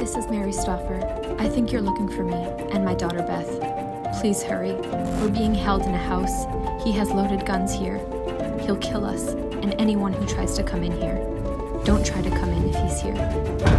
This is Mary Stauffer. I think you're looking for me and my daughter Beth. Please hurry. We're being held in a house. He has loaded guns here. He'll kill us and anyone who tries to come in here. Don't try to come in if he's here.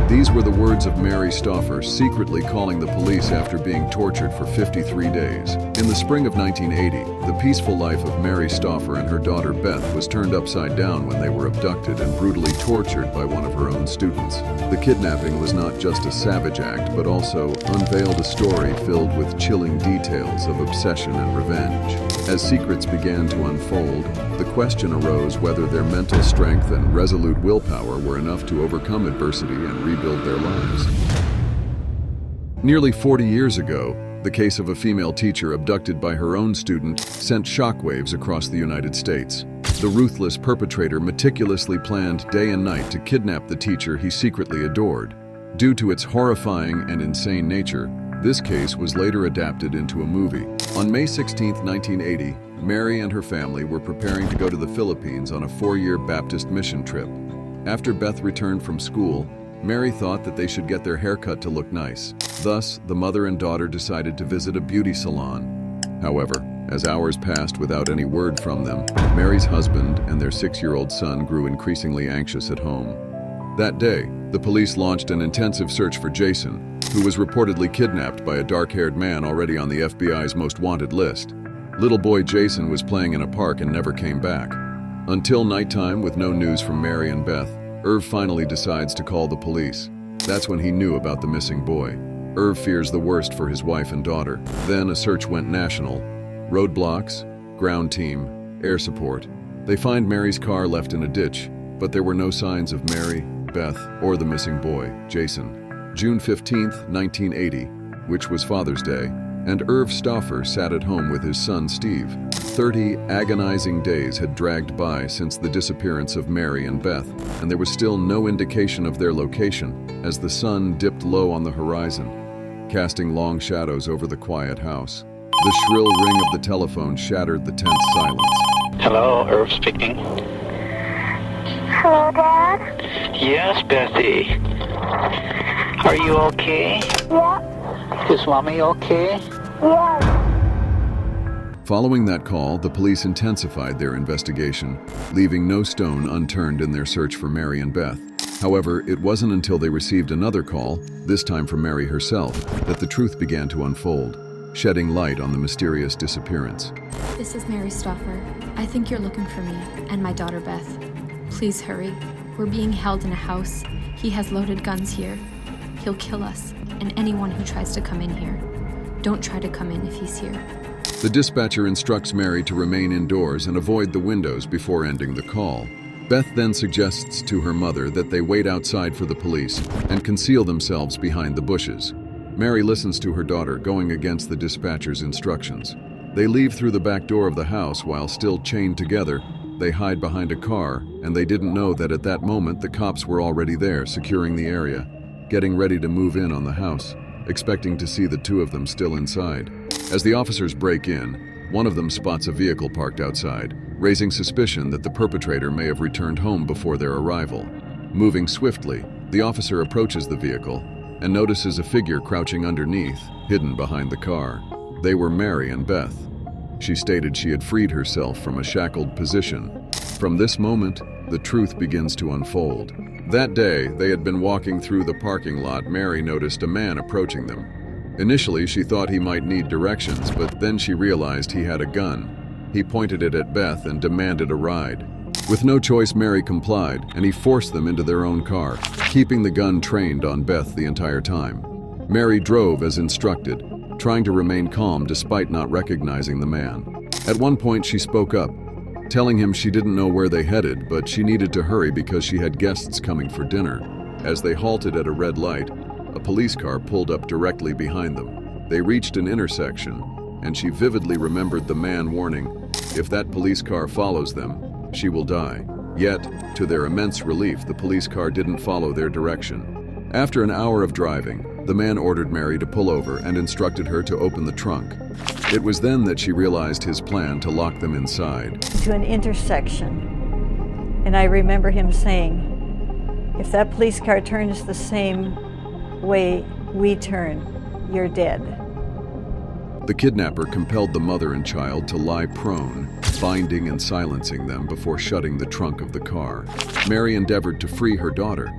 These were the words of Mary Stauffer secretly calling the police after being tortured for 53 days. In the spring of 1980, the peaceful life of Mary Stauffer and her daughter Beth was turned upside down when they were abducted and brutally tortured by one of her own students. The kidnapping was not just a savage act, but also unveiled a story filled with chilling details of obsession and revenge. As secrets began to unfold, the question arose whether their mental strength and resolute willpower were enough to overcome adversity and rebuild their lives. Nearly 40 years ago, the case of a female teacher abducted by her own student sent shockwaves across the United States. The ruthless perpetrator meticulously planned day and night to kidnap the teacher he secretly adored. Due to its horrifying and insane nature, this case was later adapted into a movie. On May 16, 1980, Mary and her family were preparing to go to the Philippines on a 4-year Baptist mission trip. After Beth returned from school, Mary thought that they should get their hair cut to look nice. Thus, the mother and daughter decided to visit a beauty salon. However, as hours passed without any word from them, Mary's husband and their 6-year-old son grew increasingly anxious at home. That day, the police launched an intensive search for Jason, who was reportedly kidnapped by a dark-haired man already on the FBI's most wanted list. Little boy Jason was playing in a park and never came back. Until nighttime, with no news from Mary and Beth, Irv finally decides to call the police. That's when he knew about the missing boy. Irv fears the worst for his wife and daughter. Then a search went national. Roadblocks, ground team, air support. They find Mary's car left in a ditch, but there were no signs of Mary, Beth, or the missing boy, Jason. June 15, 1980, which was Father's Day, and Irv Stauffer sat at home with his son Steve. 30 agonizing days had dragged by since the disappearance of Mary and Beth, and there was still no indication of their location as the sun dipped low on the horizon, casting long shadows over the quiet house. The shrill ring of the telephone shattered the tense silence. Hello, Irv speaking. Hello, Dad? Yes, Bethy. Are you okay? Yeah. Is Mommy okay? Yeah. Following that call, the police intensified their investigation, leaving no stone unturned in their search for Mary and Beth. However, it wasn't until they received another call, this time from Mary herself, that the truth began to unfold, shedding light on the mysterious disappearance. This is Mary Stauffer. I think you're looking for me and my daughter Beth. Please hurry. We're being held in a house. He has loaded guns here. He'll kill us and anyone who tries to come in here. Don't try to come in if he's here. The dispatcher instructs Mary to remain indoors and avoid the windows before ending the call. Beth then suggests to her mother that they wait outside for the police and conceal themselves behind the bushes. Mary listens to her daughter, going against the dispatcher's instructions. They leave through the back door of the house while still chained together. They hide behind a car, and they didn't know that at that moment the cops were already there, securing the area, getting ready to move in on the house, expecting to see the two of them still inside. As the officers break in, one of them spots a vehicle parked outside, raising suspicion that the perpetrator may have returned home before their arrival. Moving swiftly, the officer approaches the vehicle and notices a figure crouching underneath, hidden behind the car. They were Mary and Beth. She stated she had freed herself from a shackled position. From this moment, the truth begins to unfold. That day, they had been walking through the parking lot. Mary noticed a man approaching them. Initially, she thought he might need directions, but then she realized he had a gun. He pointed it at Beth and demanded a ride. With no choice, Mary complied, and he forced them into their own car, keeping the gun trained on Beth the entire time. Mary drove as instructed, trying to remain calm despite not recognizing the man. At one point, she spoke up, telling him she didn't know where they headed, but she needed to hurry because she had guests coming for dinner. As they halted at a red light, a police car pulled up directly behind them. They reached an intersection, and she vividly remembered the man warning, "If that police car follows them, she will die." Yet, to their immense relief, the police car didn't follow their direction. After an hour of driving, the man ordered Mary to pull over and instructed her to open the trunk. It was then that she realized his plan to lock them inside. To an intersection, and I remember him saying, "If that police car turns the same way we turn, you're dead. The kidnapper compelled the mother and child to lie prone, binding and silencing them before shutting the trunk of the car. Mary endeavored to free her daughter.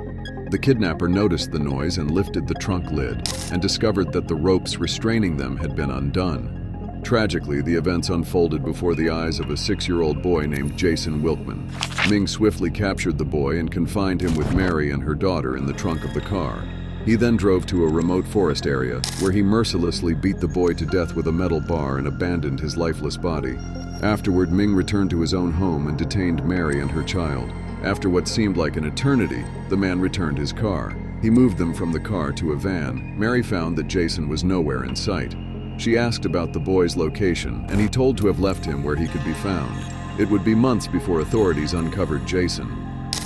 The kidnapper noticed the noise and lifted the trunk lid and discovered that the ropes restraining them had been undone. Tragically, the events unfolded before the eyes of a 6-year-old boy named Jason Wilkman. Ming swiftly captured the boy and confined him with Mary and her daughter in the trunk of the car. He then drove to a remote forest area where he mercilessly beat the boy to death with a metal bar and abandoned his lifeless body. Afterward, Ming returned to his own home and detained Mary and her child. After what seemed like an eternity, the man returned his car. He moved them from the car to a van. Mary found that Jason was nowhere in sight. She asked about the boy's location, and he told to have left him where he could be found. It would be months before authorities uncovered Jason.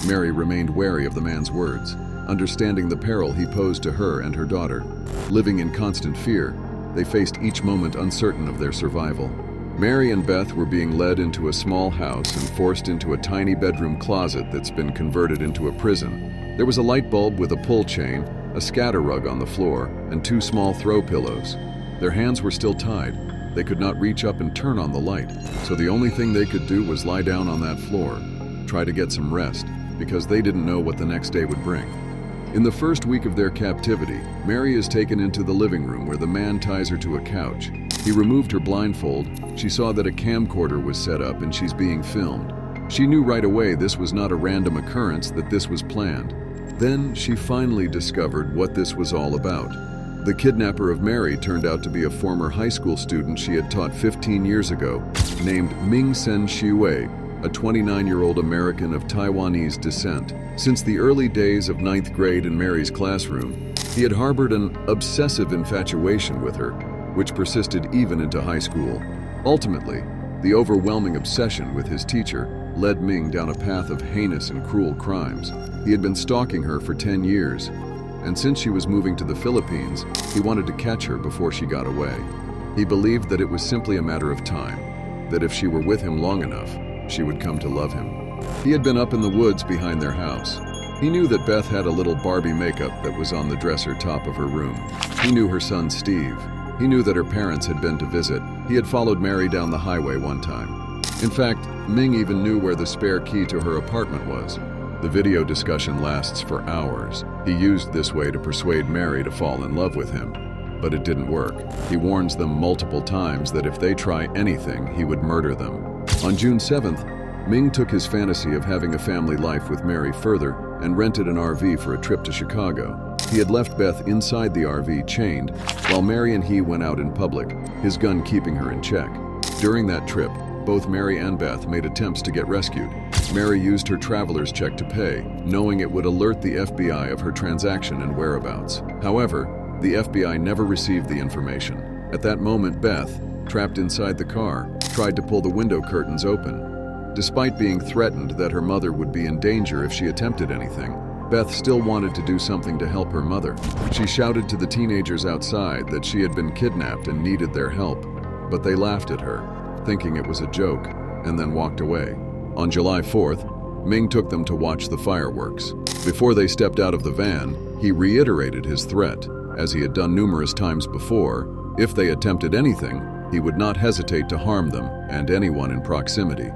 Mary remained wary of the man's words, understanding the peril he posed to her and her daughter. Living in constant fear, they faced each moment uncertain of their survival. Mary and Beth were being led into a small house and forced into a tiny bedroom closet that's been converted into a prison. There was a light bulb with a pull chain, a scatter rug on the floor, and 2 small throw pillows. Their hands were still tied. They could not reach up and turn on the light, so the only thing they could do was lie down on that floor, try to get some rest, because they didn't know what the next day would bring. In the first week of their captivity, Mary is taken into the living room where the man ties her to a couch. He removed her blindfold. She saw that a camcorder was set up and she's being filmed. She knew right away this was not a random occurrence, that this was planned. Then she finally discovered what this was all about. The kidnapper of Mary turned out to be a former high school student she had taught 15 years ago, named Ming Sen Shiwei, a 29-year-old American of Taiwanese descent. Since the early days of 9th grade in Mary's classroom, he had harbored an obsessive infatuation with her, which persisted even into high school. Ultimately, the overwhelming obsession with his teacher led Ming down a path of heinous and cruel crimes. He had been stalking her for 10 years, and since she was moving to the Philippines, he wanted to catch her before she got away. He believed that it was simply a matter of time, that if she were with him long enough, she would come to love him. He had been up in the woods behind their house. He knew that Beth had a little Barbie makeup that was on the dresser top of her room. He knew her son Steve. He knew that her parents had been to visit. He had followed Mary down the highway one time. In fact, Ming even knew where the spare key to her apartment was. The video discussion lasts for hours. He used this way to persuade Mary to fall in love with him. But it didn't work. He warns them multiple times that if they try anything, he would murder them. On June 7th, Ming took his fantasy of having a family life with Mary further and rented an RV for a trip to Chicago. He had left Beth inside the RV chained, while Mary and he went out in public, his gun keeping her in check. During that trip, both Mary and Beth made attempts to get rescued. Mary used her traveler's check to pay, knowing it would alert the FBI of her transaction and whereabouts. However, the FBI never received the information. At that moment, Beth, trapped inside the car, tried to pull the window curtains open. Despite being threatened that her mother would be in danger if she attempted anything, Beth still wanted to do something to help her mother. She shouted to the teenagers outside that she had been kidnapped and needed their help, but they laughed at her, thinking it was a joke, and then walked away. On July 4th, Ming took them to watch the fireworks. Before they stepped out of the van, he reiterated his threat, as he had done numerous times before. If they attempted anything, he would not hesitate to harm them and anyone in proximity.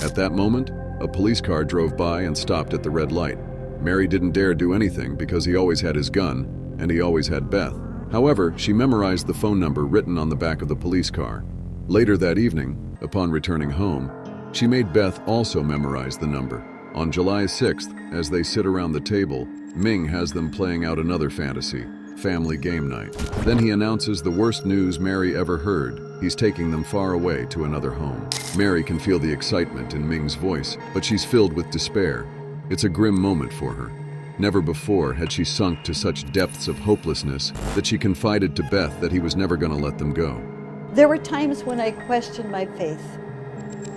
At that moment, a police car drove by and stopped at the red light. Mary didn't dare do anything because he always had his gun, and he always had Beth. However, she memorized the phone number written on the back of the police car. Later that evening, upon returning home, she made Beth also memorize the number. On July 6th, as they sit around the table, Ming has them playing out another fantasy, family game night. Then he announces the worst news Mary ever heard. He's taking them far away to another home. Mary can feel the excitement in Ming's voice, but she's filled with despair. It's a grim moment for her. Never before had she sunk to such depths of hopelessness that she confided to Beth that he was never going to let them go. There were times when I questioned my faith.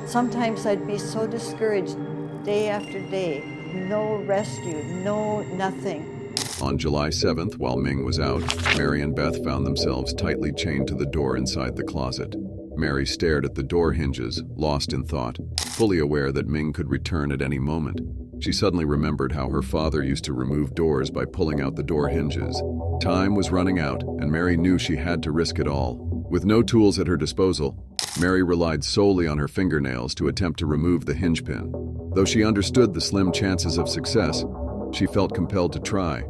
Sometimes I'd be so discouraged day after day. No rescue, no nothing. On July 7th, while Ming was out, Mary and Beth found themselves tightly chained to the door inside the closet. Mary stared at the door hinges, lost in thought, fully aware that Ming could return at any moment. She suddenly remembered how her father used to remove doors by pulling out the door hinges. Time was running out, and Mary knew she had to risk it all. With no tools at her disposal, Mary relied solely on her fingernails to attempt to remove the hinge pin. Though she understood the slim chances of success, she felt compelled to try.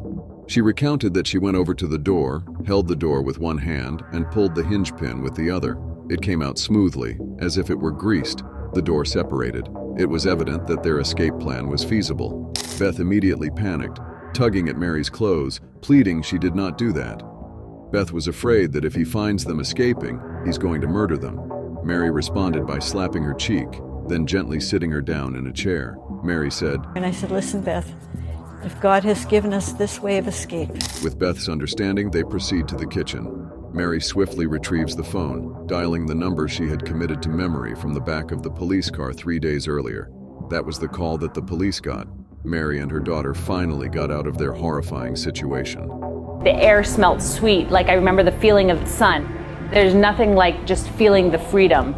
She recounted that she went over to the door, held the door with one hand, and pulled the hinge pin with the other. It came out smoothly, as if it were greased. The door separated. It was evident that their escape plan was feasible. Beth immediately panicked, tugging at Mary's clothes, pleading she did not do that. Beth was afraid that if he finds them escaping, he's going to murder them. Mary responded by slapping her cheek, then gently sitting her down in a chair. Mary said, And I said, listen, Beth, if God has given us this way of escape. With Beth's understanding, they proceed to the kitchen. Mary swiftly retrieves the phone, dialing the number she had committed to memory from the back of the police car 3 days earlier. That was the call that the police got. Mary and her daughter finally got out of their horrifying situation. The air smelled sweet, like I remember the feeling of the sun. There's nothing like just feeling the freedom.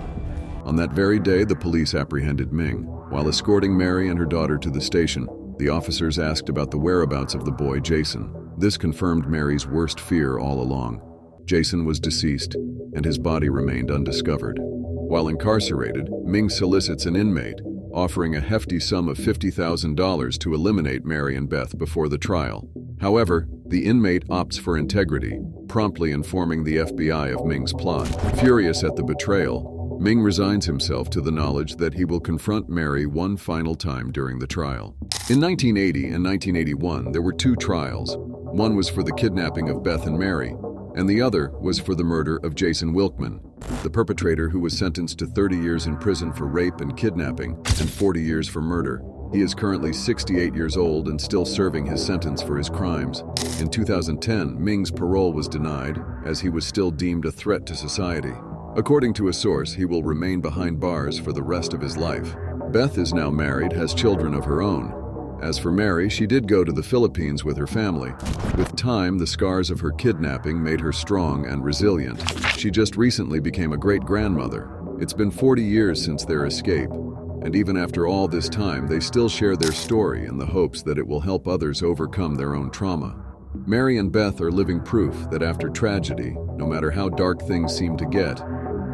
On that very day, the police apprehended Ming. While escorting Mary and her daughter to the station, the officers asked about the whereabouts of the boy, Jason. This confirmed Mary's worst fear all along. Jason was deceased, and his body remained undiscovered. While incarcerated, Ming solicits an inmate, offering a hefty sum of $50,000 to eliminate Mary and Beth before the trial. However, the inmate opts for integrity, promptly informing the FBI of Ming's plot. Furious at the betrayal, Ming resigns himself to the knowledge that he will confront Mary one final time during the trial. In 1980 and 1981, there were 2 trials. One was for the kidnapping of Beth and Mary, and the other was for the murder of Jason Wilkman, the perpetrator who was sentenced to 30 years in prison for rape and kidnapping and 40 years for murder. He is currently 68 years old and still serving his sentence for his crimes. In 2010, Ming's parole was denied as he was still deemed a threat to society. According to a source, he will remain behind bars for the rest of his life. Beth is now married, has children of her own. As for Mary, she did go to the Philippines with her family. With time, the scars of her kidnapping made her strong and resilient. She just recently became a great-grandmother. It's been 40 years since their escape, and even after all this time, they still share their story in the hopes that it will help others overcome their own trauma. Mary and Beth are living proof that after tragedy, no matter how dark things seem to get,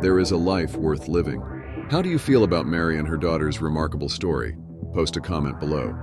there is a life worth living. How do you feel about Mary and her daughter's remarkable story? Post a comment below.